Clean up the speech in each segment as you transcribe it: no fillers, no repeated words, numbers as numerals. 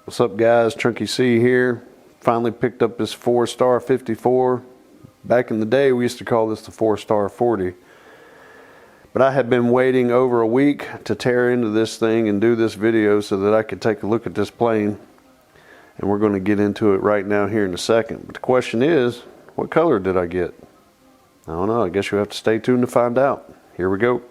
What's up guys, Chunky C here. Finally picked up this 4-star 54. Back in the day we used to call this the 4-star 40. But I had been waiting over a week to tear into this thing and do this video so that I could take a look at this plane. And we're going to get into it right now here in a second. But the question is, what color did I get? I don't know, I guess you'll have to stay tuned to find out. Here we go.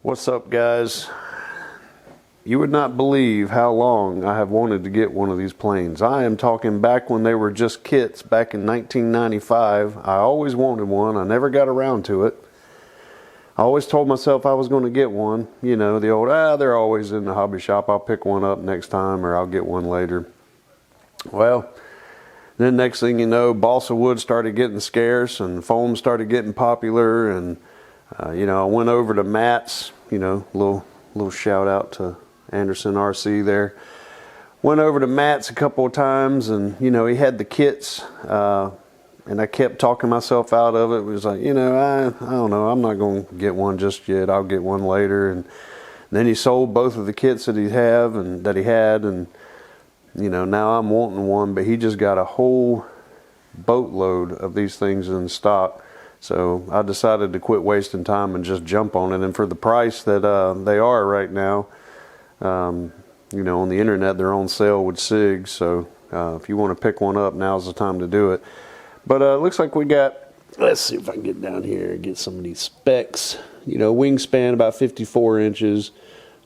What's up guys? You would not believe how long I have wanted to get one of these planes. I am talking back when they were just kits back in 1995. I always wanted one. I never got around to it. I always told myself I was going to get one. You know, the old, they're always in the hobby shop. I'll pick one up next time or I'll get one later. Well, then next thing you know, balsa wood started getting scarce and foam started getting popular, and you know, I went over to Matt's, you know, little shout out to Anderson RC there. Went over to Matt's a couple of times, and you know, he had the kits, and I kept talking myself out of it. It was like, you know, I don't know, I'm not going to get one just yet. I'll get one later. And then he sold both of the kits that he had, and you know, now I'm wanting one, but he just got a whole boatload of these things in stock. So I decided to quit wasting time and just jump on it. And for the price that they are right now, you know, on the internet, they're on sale with SIG. So if you want to pick one up, now's the time to do it. But it looks like we got, let's see if I can get down here and get some of these specs. You know, wingspan about 54 inches,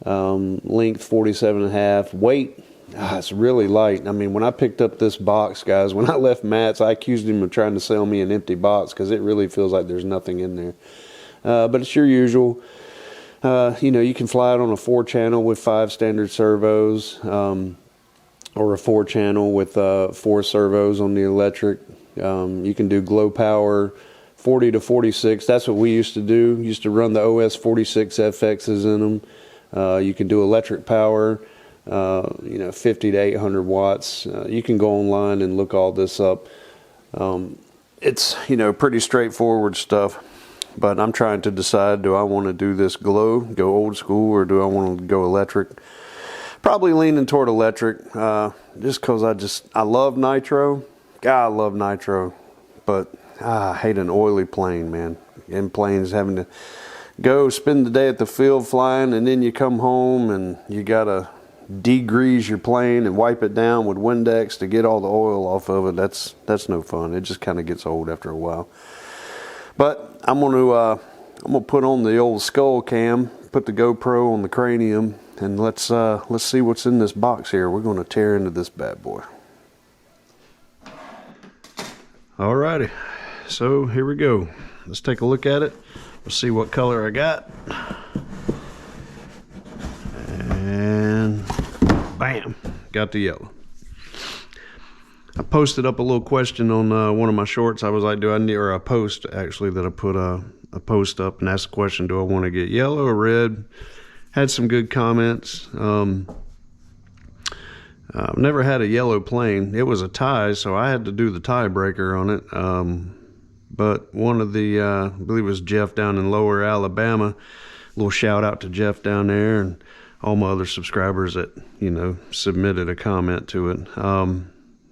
length 47.5, weight. It's really light. I mean, when I picked up this box, guys, when I left Matt's, I accused him of trying to sell me an empty box because it really feels like there's nothing in there. But it's your usual. You know, you can fly it on a 4-channel with 5 standard servos, or a 4-channel with 4 servos on the electric. You can do glow power 40 to 46. That's what we used to do. Used to run the OS 46 FXs in them. You can do electric power. You know, 50 to 800 watts. You can go online and look all this up. It's, you know, pretty straightforward stuff, but I'm trying to decide, do I want to do this glow, go old school, or do I want to go electric? Probably leaning toward electric, just because I love nitro. God, I love nitro, but I hate an oily plane, man. And planes having to go spend the day at the field flying, and then you come home and you gotta degrease your plane and wipe it down with Windex to get all the oil off of it. That's no fun. It just kind of gets old after a while. But I'm gonna put on the old skull cam, put the GoPro on the cranium, and let's see what's in this box here. We're gonna tear into this bad boy. Alrighty, so here we go. Let's take a look at it. We'll see what color I got. And bam, got the yellow. I posted up a little question on one of my shorts. I was like, do I need, or a post actually, that I put a post up and asked the question, do I want to get yellow or red? Had some good comments. I've never had a yellow plane. It was a tie, so I had to do the tiebreaker on it. But one of the, I believe it was Jeff down in Lower Alabama. A little shout out to Jeff down there, and all my other subscribers that, you know, submitted a comment to it.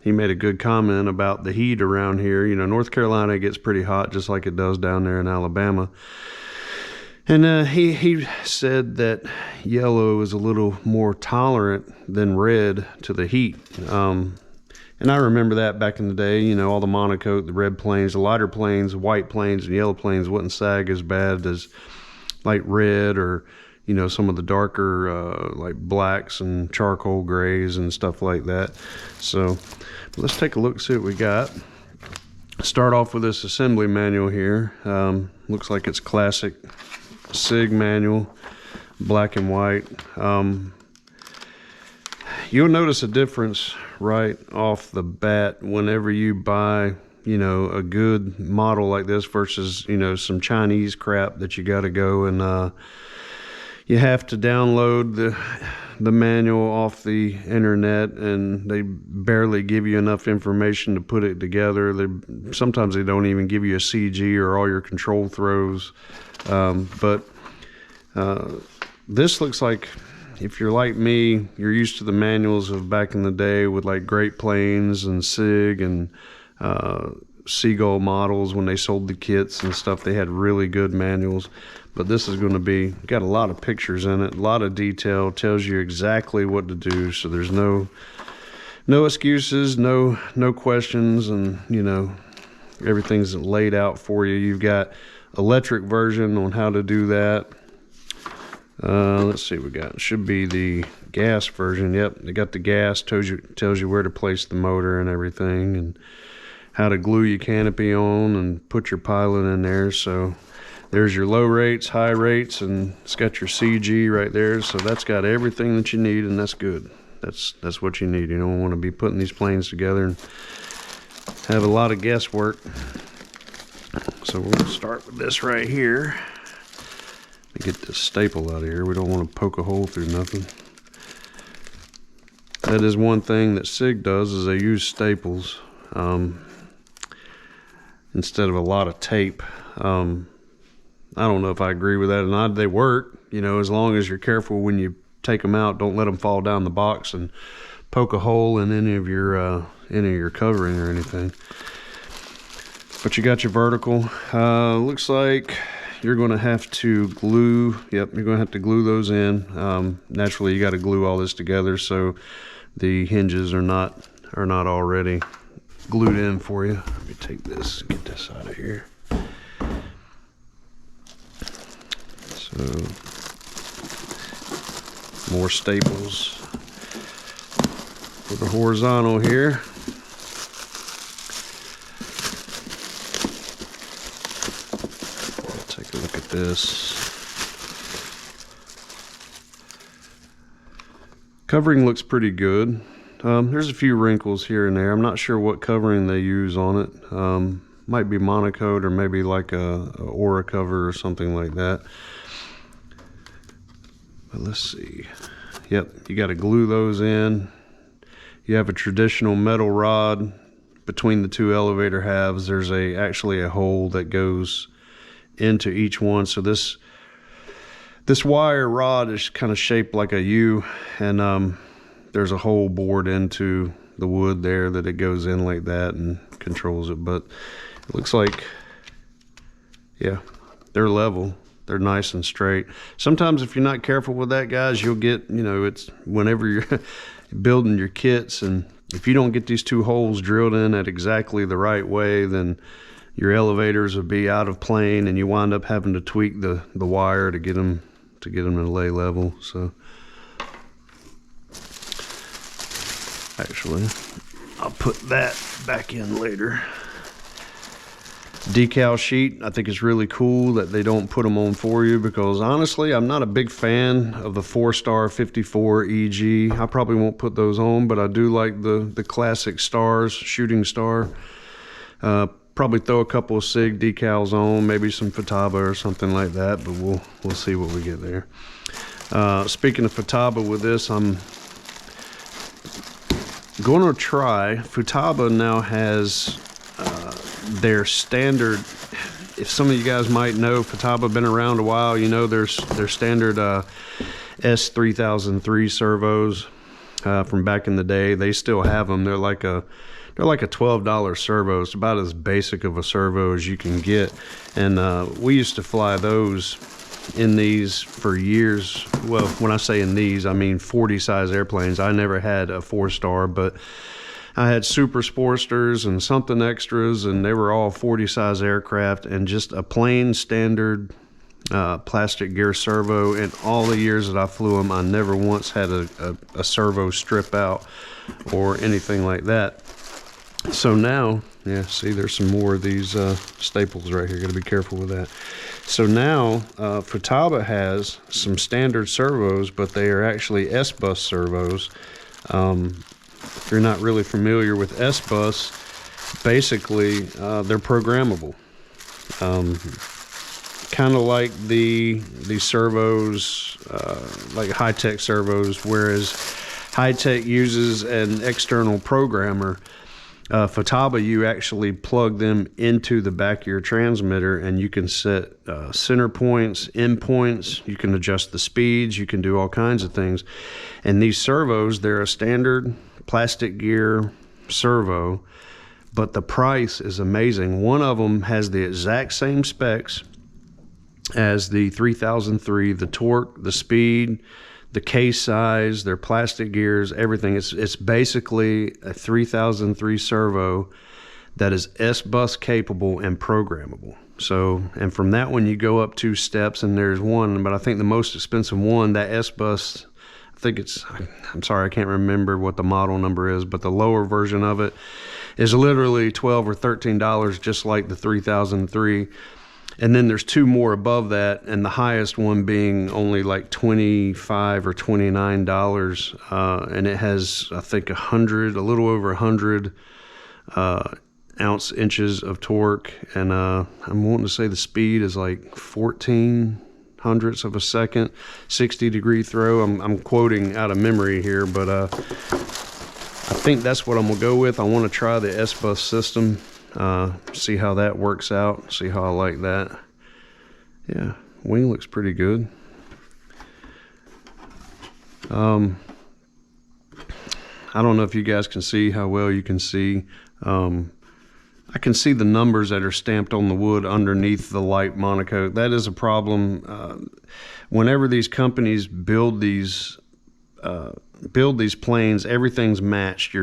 He made a good comment about the heat around here. You know, North Carolina gets pretty hot just like it does down there in Alabama. And he said that yellow is a little more tolerant than red to the heat. And I remember that back in the day, you know, all the monocoque, the red planes, the lighter planes, white planes, and yellow planes wouldn't sag as bad as like red, or you know, some of the darker like blacks and charcoal grays and stuff like that. So let's take a look, see what we got. Start off with this assembly manual here. Looks like it's classic SIG manual, black and white. You'll notice a difference right off the bat whenever you buy you know, a good model like this versus, you know, some Chinese crap that you got to go and you have to download the manual off the internet, and they barely give you enough information to put it together. Sometimes they don't even give you a CG or all your control throws. But this looks like, if you're like me, you're used to the manuals of back in the day with like Great Plains and SIG and Seagull models when they sold the kits and stuff. They had really good manuals. But this is going to be, got a lot of pictures in it, a lot of detail, tells you exactly what to do. So there's no excuses, no questions, and you know, everything's laid out for you. You've got electric version on how to do that. Let's see what we got. It should be the gas version. Yep, they got the gas, tells you where to place the motor and everything, and how to glue your canopy on and put your pilot in there. So there's your low rates, high rates, and it's got your CG right there. So that's got everything that you need, and that's good. That's what you need. You don't want to be putting these planes together and have a lot of guesswork. So we're going to start with this right here. Let me get this staple out of here. We don't want to poke a hole through nothing. That is one thing that SIG does, is they use staples instead of a lot of tape. I don't know if I agree with that or not. They work, you know, as long as you're careful when you take them out. Don't let them fall down the box and poke a hole in any of your covering or anything. But you got your vertical. Looks like you're going to have to glue. Yep, you're going to have to glue those in. Naturally, you got to glue all this together so the hinges are not already glued in for you. Let me take this, get this out of here. So, more staples for the horizontal here. Take a look at this. Covering looks pretty good. There's a few wrinkles here and there. I'm not sure what covering they use on it. Might be Monocoat or maybe like a Aura cover or something like that. But let's see. Yep, you got to glue those in. You have a traditional metal rod between the two elevator halves. There's actually a hole that goes into each one. So this wire rod is kind of shaped like a U, and there's a hole bored into the wood there that it goes in like that and controls it. But it looks like, yeah, they're level. They're nice and straight. Sometimes if you're not careful with that, guys, you'll get, you know, it's whenever you're building your kits, and if you don't get these two holes drilled in at exactly the right way, then your elevators will be out of plane, and you wind up having to tweak the wire to get them to lay level. So actually, I'll put that back in later. Decal sheet, I think it's really cool that they don't put them on for you, because honestly, I'm not a big fan of the 4-star 54 EG. I probably won't put those on, but I do like the classic stars, shooting star. Probably throw a couple of SIG decals on, maybe some Futaba or something like that, but we'll see what we get there. Speaking of Futaba, with this, I'm going to try. Futaba now has their standard, if some of you guys might know, Futaba been around a while, you know their standard S3003 servos from back in the day. They still have them. They're like a $12 servo. It's about as basic of a servo as you can get, and we used to fly those in these for years. Well, when I say in these, I mean 40 size airplanes. I never had a 4-star, but I had Super Sportsters and something extras, and they were all 40 size aircraft, and just a plain standard plastic gear servo. In all the years that I flew them, I never once had a servo strip out or anything like that. So now, yeah, see, there's some more of these staples right here. Got to be careful with that. So now, Futaba has some standard servos, but they are actually S-Bus servos. If you're not really familiar with S-Bus, basically they're programmable. Kind of like the servos, like Hi-Tech servos, whereas Hi-Tech uses an external programmer. Futaba, you actually plug them into the back of your transmitter, and you can set center points, end points, you can adjust the speeds, you can do all kinds of things. And these servos, they're a standard plastic gear servo, but the price is amazing. One of them has the exact same specs as the 3003, the torque, the speed, the case size, their plastic gears, everything. It's basically a 3003 servo that is S-bus capable and programmable. So, and from that one you go up 2 steps, and there's one, but I think the most expensive one, that S-bus, I think it's, I'm sorry, I can't remember what the model number is, but the lower version of it is literally $12 or $13, just like the 3003. And then there's 2 more above that, and the highest one being only like $25 or $29, and it has, I think, a little over 100 inches of torque, and I'm wanting to say the speed is like 14 hundredths of a second, 60-degree throw. I'm quoting out of memory here, but I think that's what I'm gonna go with. I want to try the S-bus system. See how that works out, see how I like that. Yeah, wing looks pretty good. I don't know if you guys can see how well you can see. I can see the numbers that are stamped on the wood underneath the light monocoque. That is a problem. Whenever these companies build these planes, everything's matched.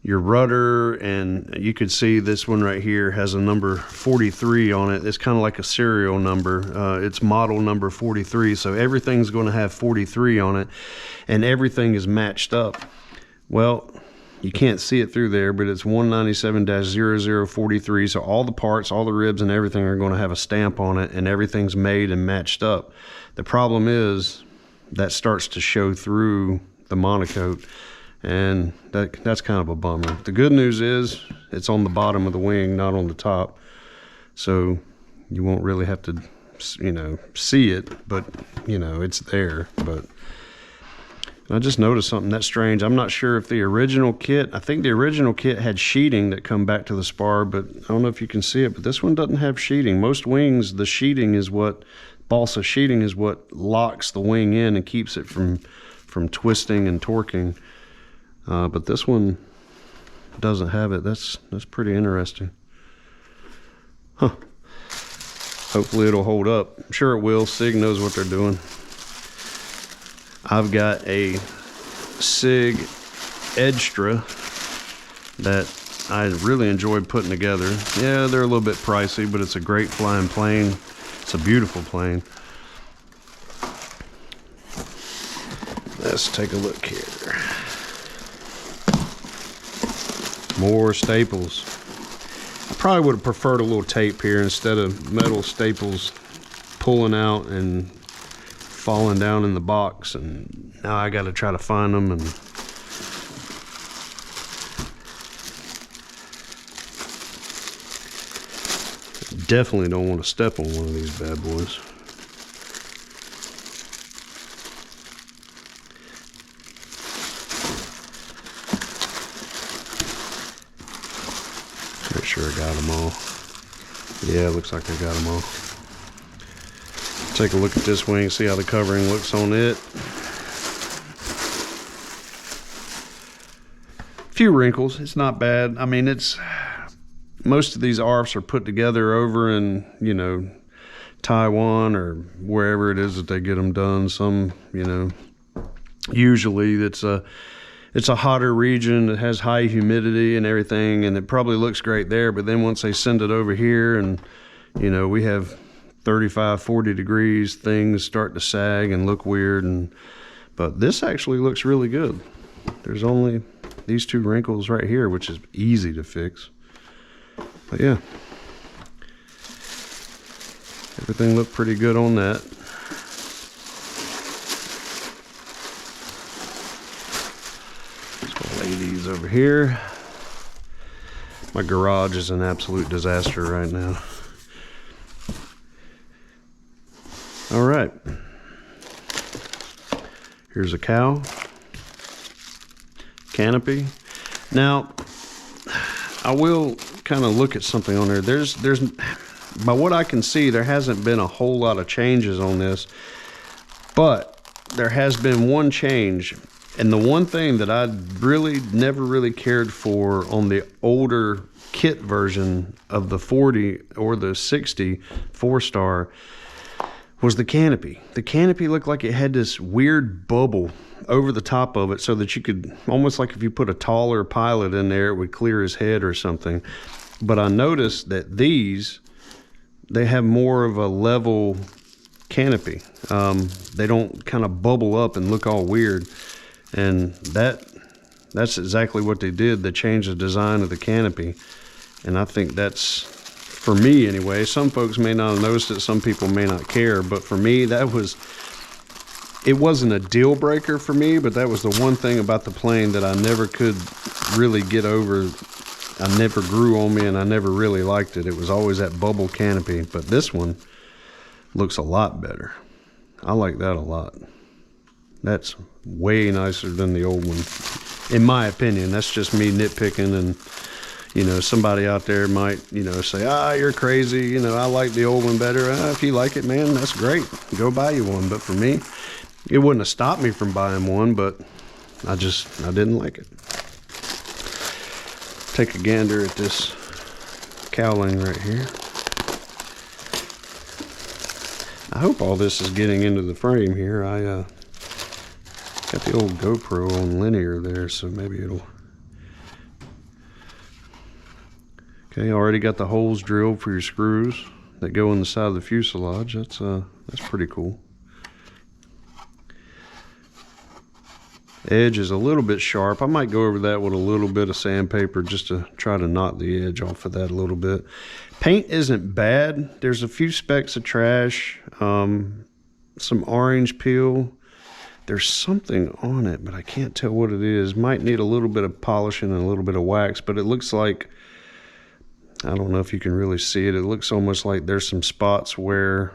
Your rudder, and you could see this one right here has a number 43 on it. It's kind of like a serial number. It's model number 43, so everything's going to have 43 on it, and everything is matched up. Well, you can't see it through there, but it's 197-0043, so all the parts, all the ribs and everything are going to have a stamp on it, and everything's made and matched up. The problem is that starts to show through the monocoque, and that's kind of a bummer. The good news is it's on the bottom of the wing, not on the top, so you won't really have to, see it, but it's there. But I just noticed something that's strange. I'm not sure if the original kit, I think the original kit had sheeting that come back to the spar, but I don't know if you can see it, but this one doesn't have sheeting. Most wings, the sheeting is what, balsa sheeting is what locks the wing in and keeps it from twisting and torquing. But this one doesn't have it. That's pretty interesting. Huh. Hopefully it'll hold up. I'm sure it will. SIG knows what they're doing. I've got a SIG Edstra that I really enjoyed putting together. Yeah, they're a little bit pricey, but it's a great flying plane. It's a beautiful plane. Let's take a look here. More staples. I probably would have preferred a little tape here instead of metal staples pulling out and falling down in the box, and now I got to try to find them. And definitely don't want to step on one of these bad boys. Make sure I got them all. Yeah, looks like I got them all. Take a look at this wing, see how the covering looks on it. Few wrinkles, it's not bad. I mean, most of these ARFs are put together over in, Taiwan or wherever it is that they get them done. Some, usually it's a hotter region. It has high humidity and everything, and it probably looks great there. But then once they send it over here, and we have 35, 40 degrees, things start to sag and look weird. But this actually looks really good. There's only these 2 wrinkles right here, which is easy to fix. But yeah, everything looked pretty good on that. Just gonna lay these over here. My garage is an absolute disaster right now. All right. Here's a cow. Canopy. Now, I will kind of look at something on there. There's, by what I can see, there hasn't been a whole lot of changes on this, but there has been one change. And the one thing that I really never really cared for on the older kit version of the 40 or the 60 4-star was the canopy. The canopy looked like it had this weird bubble over the top of it so that you could, almost like if you put a taller pilot in there, it would clear his head or something. But I noticed that these, they have more of a level canopy. They don't kind of bubble up and look all weird. And that's exactly what they did. They changed the design of the canopy. And I think that's, for me anyway, some folks may not have noticed it, some people may not care, but for me, it wasn't a deal breaker for me, but that was the one thing about the plane that I never could really get over. I never grew on me, and I never really liked it. It was always that bubble canopy, but this one looks a lot better. I like that a lot. That's way nicer than the old one, in my opinion. That's just me nitpicking, and you know, somebody out there might, you know, say, you're crazy, you know, I like the old one better. If you like it, man, that's great, go buy you one. But for me, it wouldn't have stopped me from buying one, but I didn't like it. Take a gander at this cowling right here. I hope all this is getting into the frame here. I got the old GoPro on linear there, so maybe it'll. Okay, already got the holes drilled for your screws that go in the side of the fuselage. That's pretty cool. Edge is a little bit sharp. I might go over that with a little bit of sandpaper just to try to knock the edge off of that a little bit. Paint isn't bad. There's a few specks of trash, some orange peel. There's something on it, but I can't tell what it is. Might need a little bit of polishing and a little bit of wax, but it looks like, I don't know if you can really see it. It looks almost like there's some spots where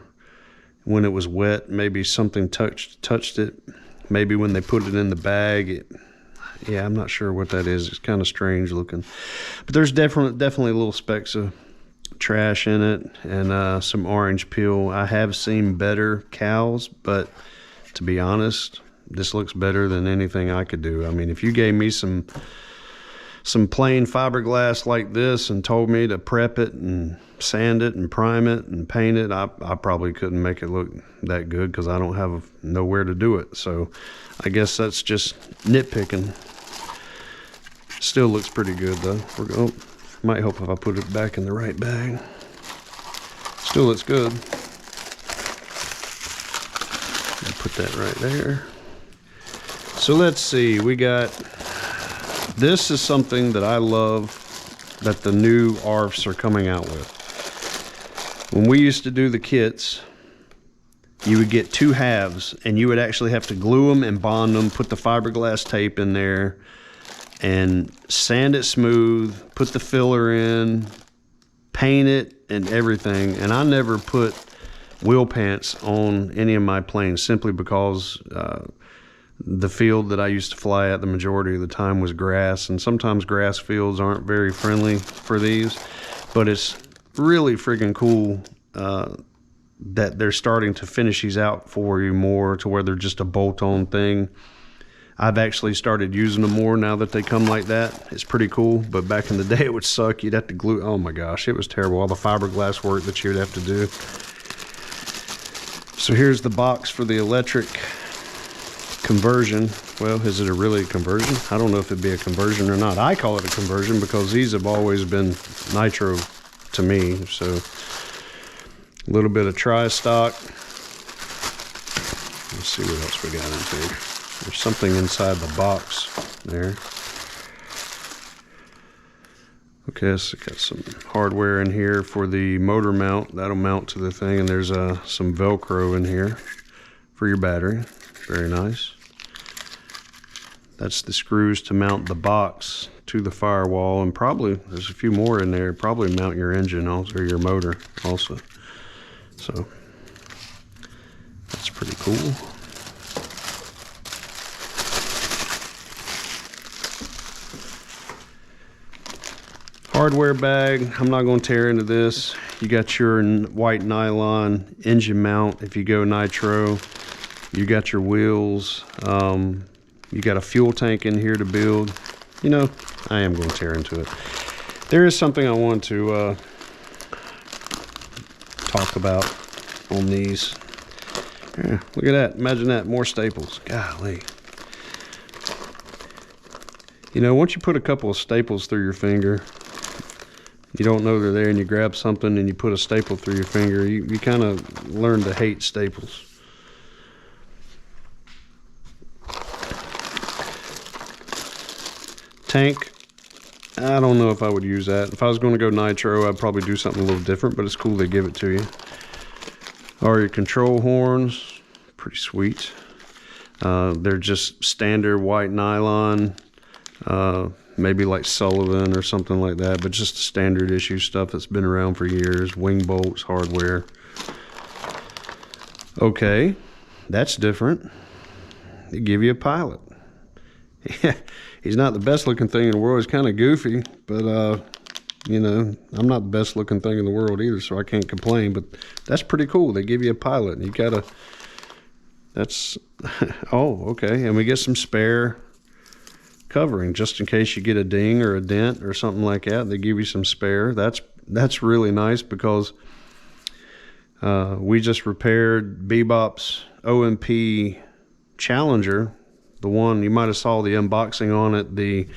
when it was wet, maybe something touched it. Maybe when they put it in the bag, yeah, I'm not sure what that is. It's kind of strange looking. But there's definitely little specks of trash in it and some orange peel. I have seen better cows, but to be honest, this looks better than anything I could do. I mean, if you gave me some plain fiberglass like this and told me to prep it and sand it and prime it and paint it, I probably couldn't make it look that good because I don't have nowhere to do it. So I guess that's just nitpicking. Still looks pretty good though. Might help if I put it back in the right bag. Still looks good. Put that right there. So let's see, we got, this is something that I love that the new ARFs are coming out with. When we used to do the kits, you would get two halves and you would actually have to glue them and bond them, put the fiberglass tape in there and sand it smooth, put the filler in, paint it and everything. And I never put wheel pants on any of my planes simply because the field that I used to fly at the majority of the time was grass, and sometimes grass fields aren't very friendly for these, but it's really friggin' cool that they're starting to finish these out for you more to where they're just a bolt-on thing. I've actually started using them more now that they come like that. It's pretty cool, but back in the day it would suck. You'd have to glue, oh my gosh, it was terrible. All the fiberglass work that you'd have to do. So here's the box for the electric conversion. Well, is it a really conversion? I don't know if it'd be a conversion or not. I call it a conversion because these have always been nitro to me. So a little bit of tri-stock. Let's see what else we got in here. There's something inside the box there. Okay, so got some hardware in here for the motor mount. That'll mount to the thing, and there's some Velcro in here for your battery. Very nice. That's the screws to mount the box to the firewall, and probably there's a few more in there. Probably mount your engine also, or your motor also. So that's pretty cool. Hardware bag. I'm not going to tear into this. You got your white nylon engine mount if you go nitro. You got your wheels. You got a fuel tank in here to build. You know, I am going to tear into it. There is something I want to talk about on these. Yeah, look at that. Imagine that. More staples. Golly. You know, once you put a couple of staples through your finger, you don't know they're there, and you grab something and you put a staple through your finger, you kind of learn to hate staples. Tank, I don't know if I would use that. If I was going to go nitro, I'd probably do something a little different, but it's cool they give it to you. Or your control horns, pretty sweet. They're just standard white nylon, maybe like Sullivan or something like that, but just standard issue stuff that's been around for years. Wing bolts, hardware. Okay, that's different. They give you a pilot. He's not the best looking thing in the world. He's kind of goofy, but you know, I'm not the best looking thing in the world either, so I can't complain. But that's pretty cool. They give you a pilot, and you gotta. That's oh, okay. And we get some spare covering just in case you get a ding or a dent or something like that. They give you some spare. That's really nice, because we just repaired Bebop's OMP Challenger. The one you might have saw the unboxing on it.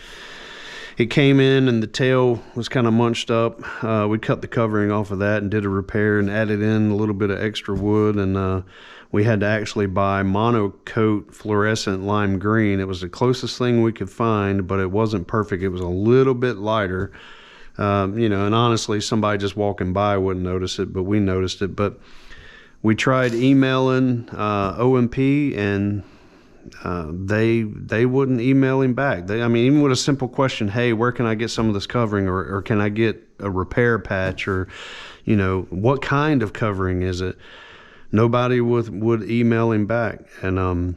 It came in and the tail was kind of munched up. We cut the covering off of that and did a repair and added in a little bit of extra wood, and we had to actually buy monocoat fluorescent lime green. It was the closest thing we could find, but it wasn't perfect. It was a little bit lighter, you know, and honestly somebody just walking by wouldn't notice it, but we noticed it. But we tried emailing OMP, and they wouldn't email him back. I mean, even with a simple question, hey, where can I get some of this covering, or can I get a repair patch, or, you know, what kind of covering is it? Nobody would email him back. And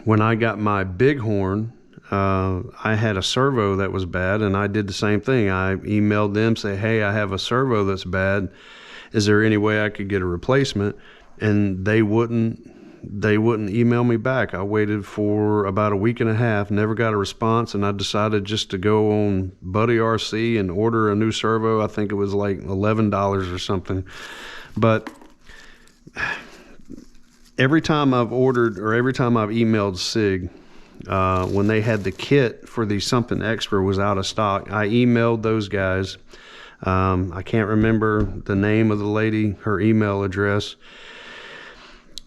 when I got my Bighorn, I had a servo that was bad, and I did the same thing. I emailed them, say, hey, I have a servo that's bad. Is there any way I could get a replacement? And they wouldn't email me back. I waited for about a week and a half, never got a response, and I decided just to go on Buddy RC and order a new servo. I think it was like $11 or something. But every time I've ordered, or every time I've emailed SIG, when they had the kit for the something extra was out of stock, I emailed those guys. I can't remember the name of the lady, her email address.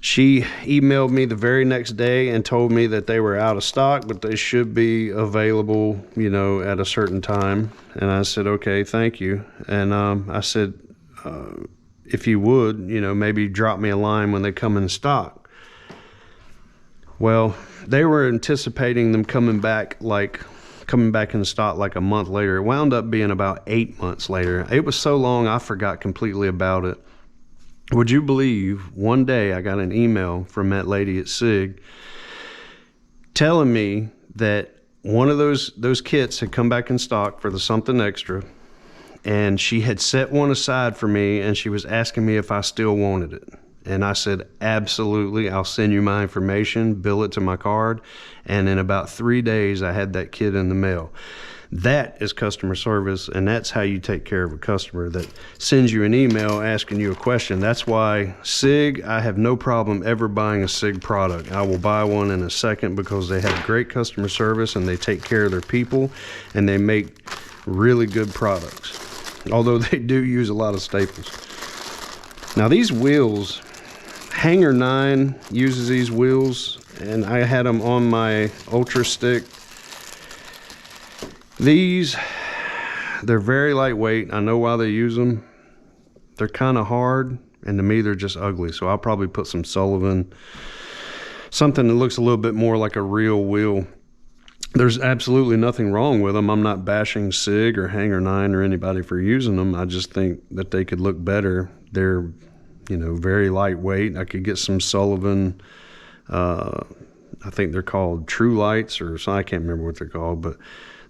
She emailed me the very next day and told me that they were out of stock, but they should be available, you know, at a certain time. And I said, okay, thank you. And I said, if you would, you know, maybe drop me a line when they come in stock. Well, they were anticipating them coming back in stock like a month later. It wound up being about 8 months later. It was so long I forgot completely about it. Would you believe one day I got an email from that lady at SIG telling me that one of those kits had come back in stock for the something extra, and she had set one aside for me, and she was asking me if I still wanted it. And I said, absolutely, I'll send you my information, bill it to my card. And in about 3 days, I had that kit in the mail. That is customer service, and that's how you take care of a customer that sends you an email asking you a question. That's why SIG, I have no problem ever buying a SIG product. I will buy one in a second, because they have great customer service, and they take care of their people, and they make really good products, although they do use a lot of staples. Now these wheels, Hanger 9 uses these wheels, and I had them on my Ultra Stick. These, they're very lightweight. I know why they use them. They're kind of hard, and to me they're just ugly, so I'll probably put some Sullivan, something that looks a little bit more like a real wheel There's absolutely nothing wrong with them. I'm not bashing SIG or Hanger 9 or anybody for using them. I just think that they could look better. They're, you know, very lightweight. I could get some Sullivan, I think they're called True Lights, or so, I can't remember what they're called, but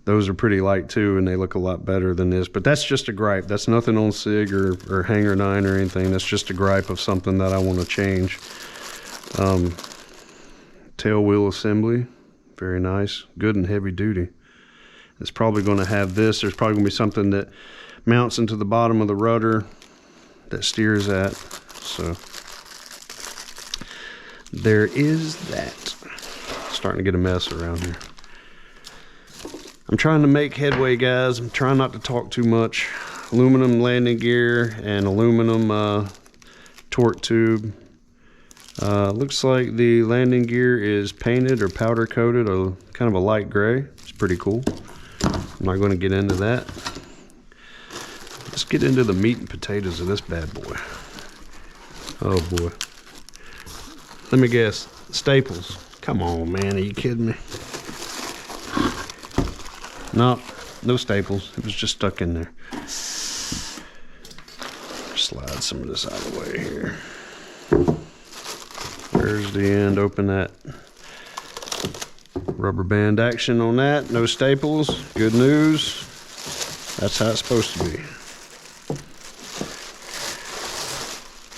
those are pretty light too, and they look a lot better than this. But that's just a gripe. That's nothing on SIG or Hanger 9 or anything. That's just a gripe of something that I want to change. Tail wheel assembly, very nice, good and heavy duty. It's probably going to have this. There's probably going to be something that mounts into the bottom of the rudder that steers that. So there is that. Starting to get a mess around here. I'm trying to make headway, guys. I'm trying not to talk too much. Aluminum landing gear and aluminum torque tube. Looks like the landing gear is painted or powder coated, or kind of a light gray. It's pretty cool. I'm not going to get into that. Let's get into the meat and potatoes of this bad boy. Oh boy. Let me guess. Staples. Come on, man. Are you kidding me? No, no staples. It was just stuck in there. Slide some of this out of the way here. There's the end. Open that. Rubber band action on that. No staples. Good news. That's how it's supposed to be.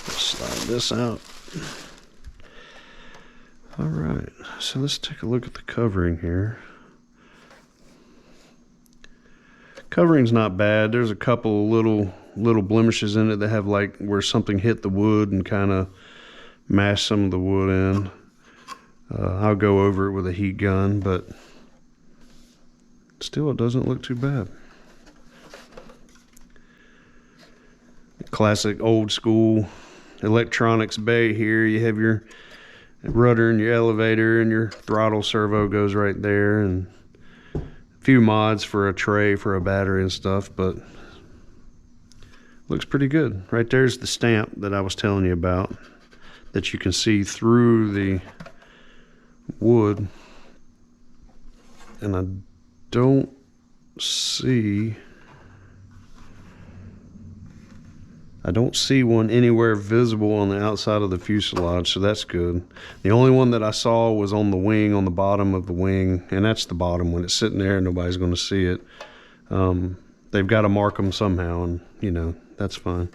Let's slide this out. All right. So let's take a look at the covering here. Covering's not bad. There's a couple little blemishes in it that have like where something hit the wood and kind of mashed some of the wood in. I'll go over it with a heat gun, but still it doesn't look too bad. Classic old school electronics bay here. You have your rudder and your elevator, and your throttle servo goes right there, and a few mods for a tray for a battery and stuff, but looks pretty good. Right there's the stamp that I was telling you about, that you can see through the wood, and I don't see one anywhere visible on the outside of the fuselage, so that's good. The only one that I saw was on the wing, on the bottom of the wing, and that's the bottom. When it's sitting there, nobody's going to see it. They've got to mark them somehow, and you know, that's fine.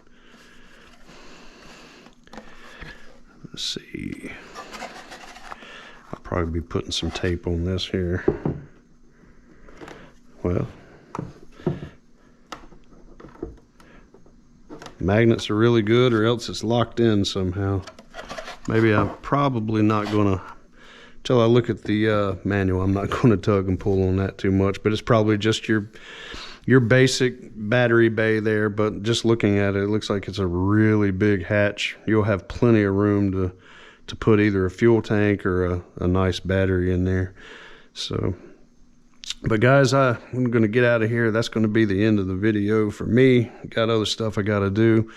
Let's see. I'll probably be putting some tape on this here. Well, magnets are really good, or else it's locked in somehow. Maybe I'm probably not gonna, till I look at the manual, I'm not gonna tug and pull on that too much, but it's probably just your basic battery bay there. But just looking at it, it looks like it's a really big hatch. You'll have plenty of room to put either a fuel tank or a nice battery in there. So, but guys, I'm going to get out of here. That's going to be the end of the video for me. Got other stuff I got to do.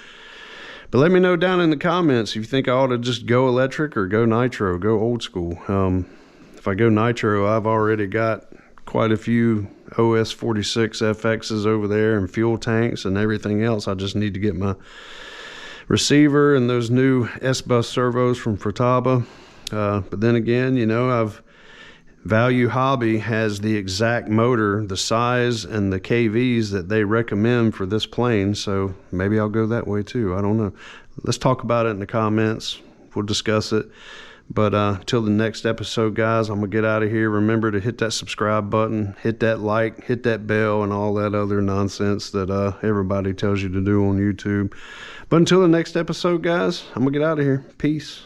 But let me know down in the comments if you think I ought to just go electric or go nitro, go old school. If I go nitro, I've already got quite a few OS 46 FXs over there and fuel tanks and everything else. I just need to get my receiver and those new S-Bus servos from Futaba. But then again, you know, Value Hobby has the exact motor, the size, and the KVs that they recommend for this plane, so maybe I'll go that way too. I don't know. Let's talk about it in the comments. We'll discuss it. But till the next episode, guys, I'm going to get out of here. Remember to hit that subscribe button, hit that like, hit that bell, and all that other nonsense that everybody tells you to do on YouTube. But until the next episode, guys, I'm going to get out of here. Peace.